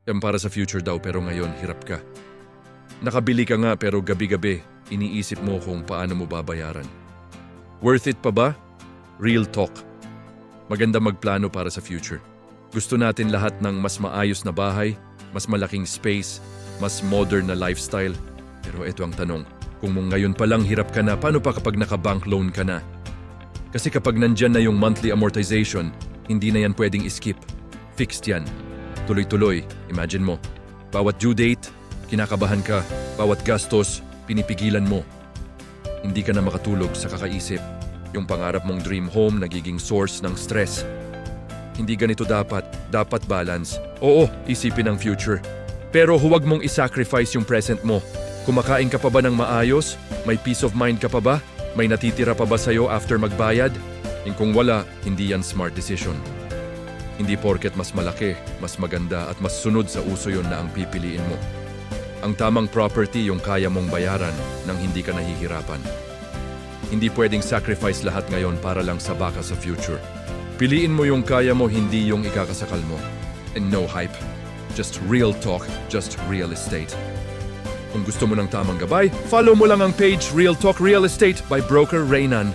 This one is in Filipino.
Yan para sa future daw pero ngayon hirap ka. Nakabili ka nga pero gabi-gabi iniisip mo kung paano mo babayaran. Worth it pa ba? Real talk. Maganda magplano para sa future. Gusto natin lahat ng mas maayos na bahay, mas malaking space, mas modern na lifestyle. Pero ito ang tanong, kung ngayon pa lang hirap ka na, paano pa kapag naka-bank loan ka na? Kasi kapag nandyan na yung monthly amortization, hindi na yan pwedeng skip. Fixed yan. Tuloy-tuloy, imagine mo. Bawat due date, kinakabahan ka. Bawat gastos, pinipigilan mo. Hindi ka na makatulog sa kakaisip. Yung pangarap mong dream home nagiging source ng stress. Hindi ganito dapat. Dapat balance. Oo, isipin ang future. Pero huwag mong isacrifice yung present mo. Kumakain ka pa ba ng maayos? May peace of mind ka pa ba? May natitira pa ba sa'yo after magbayad? Kung wala, hindi yan smart decision. Hindi porket mas malaki, mas maganda at mas sunod sa uso yon na ang pipiliin mo. Ang tamang property yung kaya mong bayaran nang hindi ka nahihirapan. Hindi pwedeng sacrifice lahat ngayon para lang sa baka sa future. Piliin mo yung kaya mo, hindi yung ikakasakal mo. And no hype. Just real talk, just real estate. Kung gusto mo ng tamang gabay, follow mo lang ang page Real Talk Real Estate by Broker Reynan.